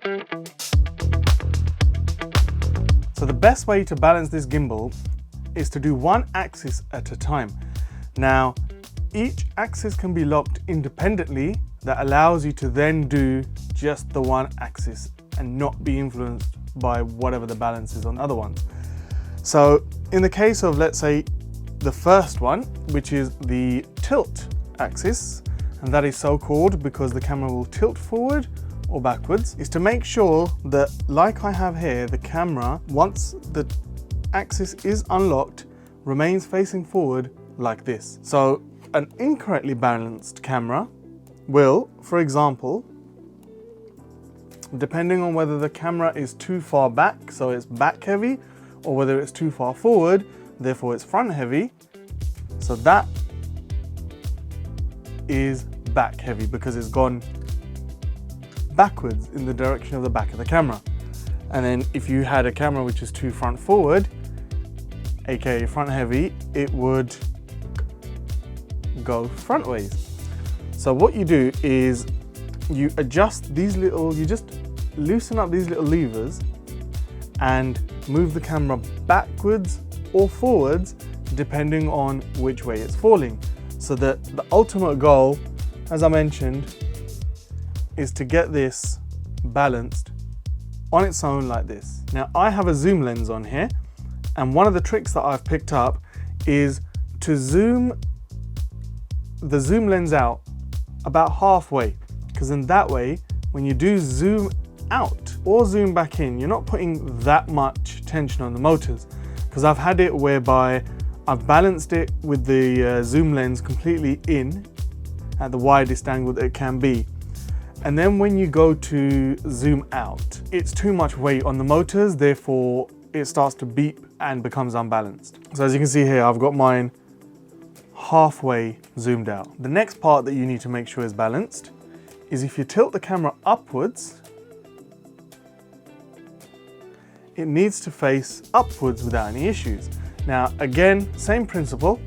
So the best way to balance this gimbal is to do one axis at a time. Now, each axis can be locked independently. That allows you to then do just the one axis and not be influenced by whatever the balance is on the other ones. So in the case of, let's say, the first one, which is the tilt axis, and that is so called because the camera will tilt forward or backwards, is to make sure that, like I have here, the camera, once the axis is unlocked, remains facing forward like this. So an incorrectly balanced camera will, for example, depending on whether the camera is too far back, so it's back heavy, or whether it's too far forward, therefore it's front heavy, so that is back heavy because it's gone backwards in the direction of the back of the camera. And then if you had a camera which is too front forward, aka front heavy, it would go front ways. So what you do is you adjust these little, you just loosen up these little levers and move the camera backwards or forwards depending on which way it's falling. So that the ultimate goal, as I mentioned, is to get this balanced on its own like this. Now I have a zoom lens on here, and one of the tricks that I've picked up is to zoom the zoom lens out about halfway, because in that way, when you do zoom out or zoom back in, you're not putting that much tension on the motors. Because I've had it whereby I've balanced it with the zoom lens completely in at the widest angle that it can be. And then when you go to zoom out, it's too much weight on the motors, therefore it starts to beep and becomes unbalanced. So as you can see here, I've got mine halfway zoomed out. The next part that you need to make sure is balanced is if you tilt the camera upwards, it needs to face upwards without any issues. Now again, same principle.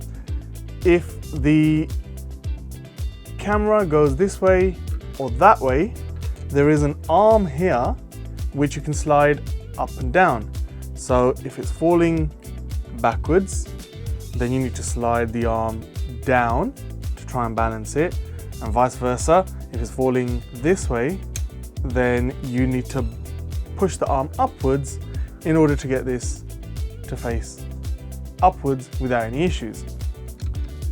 If the camera goes this way or that way, there is an arm here which you can slide up and down. So if it's falling backwards, then you need to slide the arm down to try and balance it, and vice versa. If it's falling this way, then you need to push the arm upwards in order to get this to face upwards without any issues.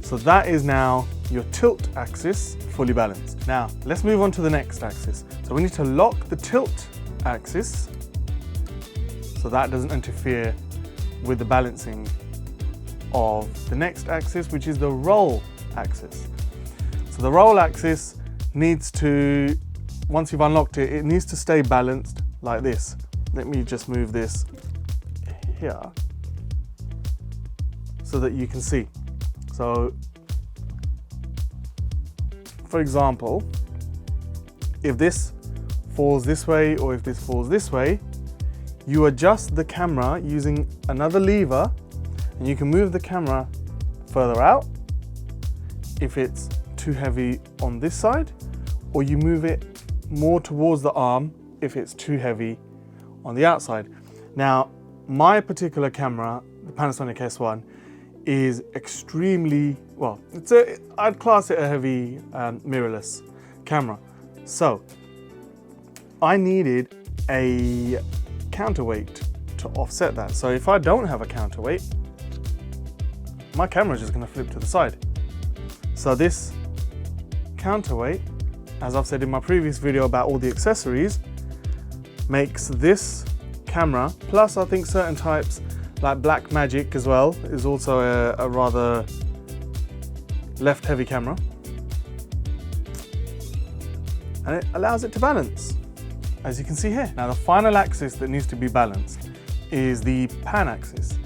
So that is now your tilt axis fully balanced. Now let's move on to the next axis. So we need to lock the tilt axis so that doesn't interfere with the balancing of the next axis, which is the roll axis. So the roll axis needs to, once you've unlocked it, it needs to stay balanced like this. Let me just move this here so that you can see. So for example, if this falls this way or if this falls this way, you adjust the camera using another lever, and you can move the camera further out if it's too heavy on this side, or you move it more towards the arm if it's too heavy on the outside. Now, my particular camera, the Panasonic S1, is extremely, well, I'd class it a heavy mirrorless camera. So I needed a counterweight to offset that. So if I don't have a counterweight, my camera is just going to flip to the side. So this counterweight, as I've said in my previous video about all the accessories, makes this camera, plus I think certain types like Black Magic as well, is also a rather left heavy camera, and it allows it to balance, as you can see here. Now the final axis that needs to be balanced is the pan axis.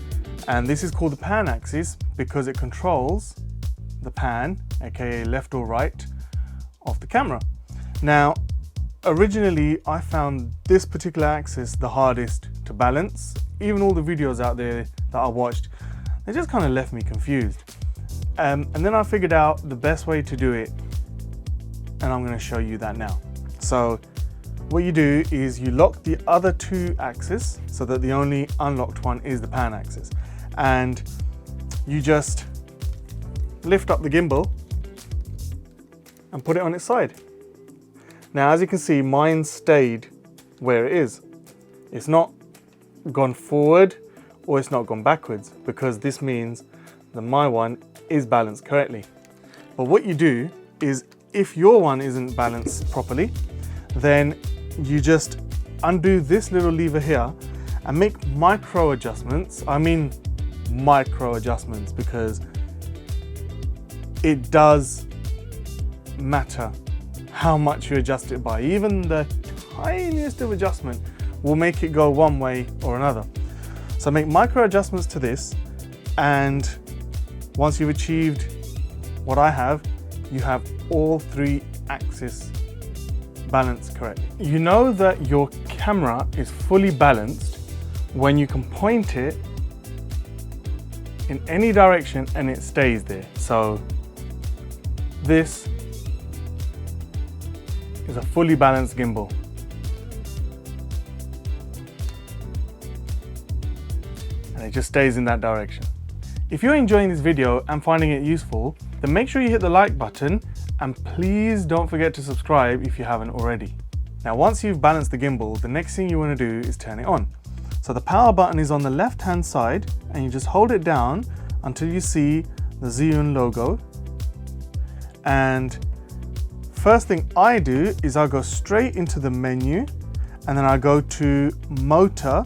And this is called the pan axis because it controls the pan, aka left or right, of the camera. Now, originally I found this particular axis the hardest to balance. Even all the videos out there that I watched, they just kind of left me confused. And then I figured out the best way to do it, and I'm going to show you that now. So what you do is you lock the other two axes so that the only unlocked one is the pan axis. And you just lift up the gimbal and put it on its side. Now, as you can see, mine stayed where it is. It's not gone forward or it's not gone backwards, because this means that my one is balanced correctly. But what you do is, if your one isn't balanced properly, then you just undo this little lever here and make micro adjustments. I mean micro adjustments, because it does matter how much you adjust it by. Even the tiniest of adjustment will make it go one way or another. So make micro adjustments to this, and once you've achieved what I have, you have all three axes balanced correctly. You know that your camera is fully balanced when you can point it in any direction and it stays there. So this is a fully balanced gimbal. And it just stays in that direction. If you're enjoying this video and finding it useful, then make sure you hit the like button, and please don't forget to subscribe if you haven't already. Now, once you've balanced the gimbal, the next thing you want to do is turn it on. So the power button is on the left hand side, and you just hold it down until you see the Zhiyun logo. And first thing I do is I go straight into the menu, and then I go to motor,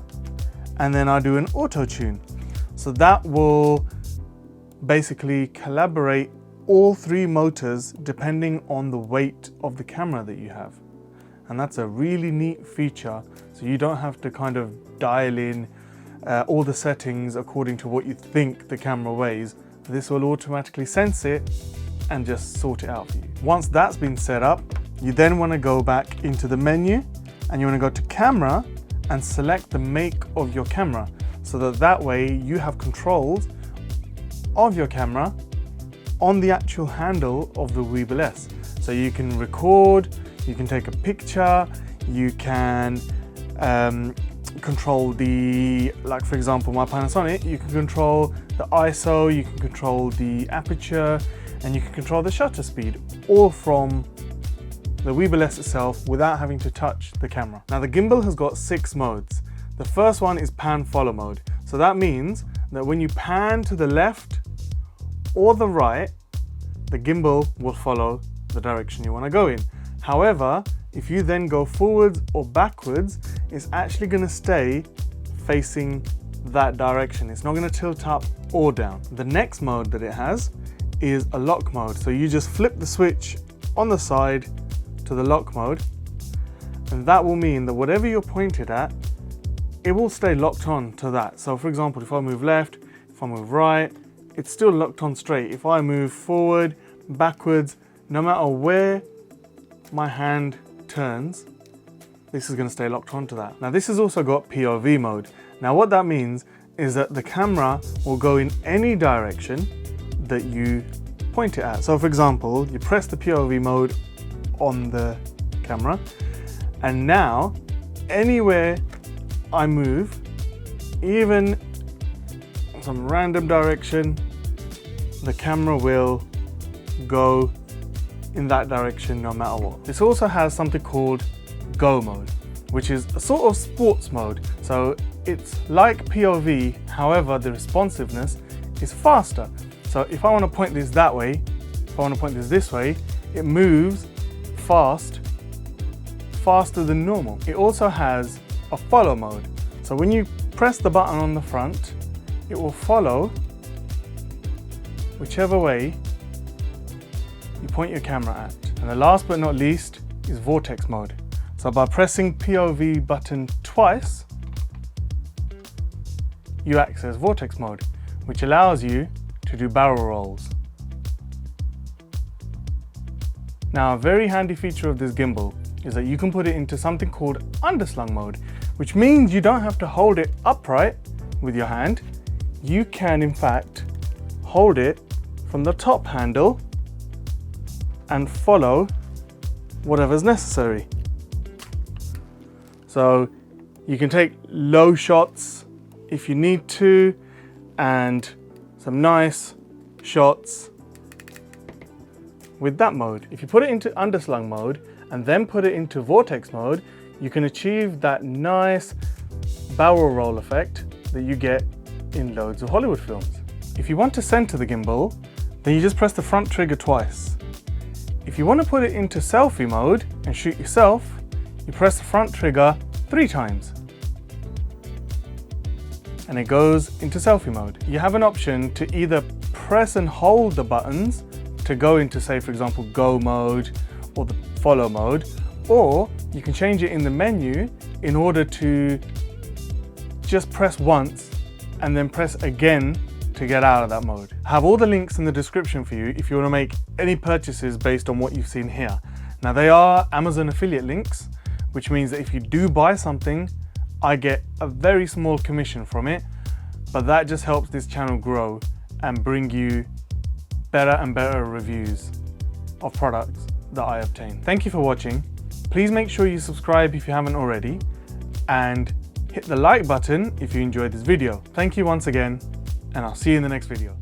and then I do an auto tune. So that will basically collaborate all three motors depending on the weight of the camera that you have. And that's a really neat feature, so you don't have to kind of dial in all the settings according to what you think the camera weighs. This will automatically sense it and just sort it out for you. Once that's been set up, you then want to go back into the menu, and you want to go to camera and select the make of your camera, so that way you have controls of your camera on the actual handle of the Weebill S. So you can record, you can take a picture, you can control the, like for example my Panasonic, you can control the ISO, you can control the aperture, and you can control the shutter speed, all from the Weebill S itself without having to touch the camera. Now the gimbal has got 6 modes. The first one is pan follow mode. So that means that when you pan to the left or the right, the gimbal will follow the direction you want to go in. However, if you then go forwards or backwards, it's actually going to stay facing that direction. It's not going to tilt up or down. The next mode that it has is a lock mode. So you just flip the switch on the side to the lock mode, and that will mean that whatever you're pointed at, it will stay locked on to that. So for example, if I move left, if I move right, it's still locked on straight. If I move forward, backwards, no matter where my hand turns, this is going to stay locked onto that. Now this has also got POV mode. Now what that means is that the camera will go in any direction that you point it at. So for example, you press the POV mode on the camera, and now anywhere I move, even some random direction, the camera will go in that direction no matter what. This also has something called Go mode, which is a sort of sports mode. So it's like POV, however the responsiveness is faster. So if I want to point this that way, if I want to point this way, it moves faster than normal. It also has a follow mode. So when you press the button on the front, it will follow whichever way you point your camera at. And the last but not least is Vortex mode. So by pressing POV button twice, you access Vortex mode, which allows you to do barrel rolls. Now, a very handy feature of this gimbal is that you can put it into something called Underslung mode, which means you don't have to hold it upright with your hand. You can, in fact, hold it from the top handle and follow whatever's necessary. So you can take low shots if you need to, and some nice shots with that mode. If you put it into Underslung mode and then put it into Vortex mode, you can achieve that nice barrel roll effect that you get in loads of Hollywood films. If you want to center the gimbal, then you just press the front trigger twice. If you want to put it into selfie mode and shoot yourself, you press the front trigger 3 times. And it goes into selfie mode. You have an option to either press and hold the buttons to go into, say for example, go mode or the follow mode, or you can change it in the menu in order to just press once and then press again to get out of that mode. I have all the links in the description for you if you want to make any purchases based on what you've seen here. Now they are Amazon affiliate links, which means that if you do buy something, I get a very small commission from it, but that just helps this channel grow and bring you better and better reviews of products that I obtain. Thank you for watching. Please make sure you subscribe if you haven't already, and hit the like button if you enjoyed this video. Thank you once again, and I'll see you in the next video.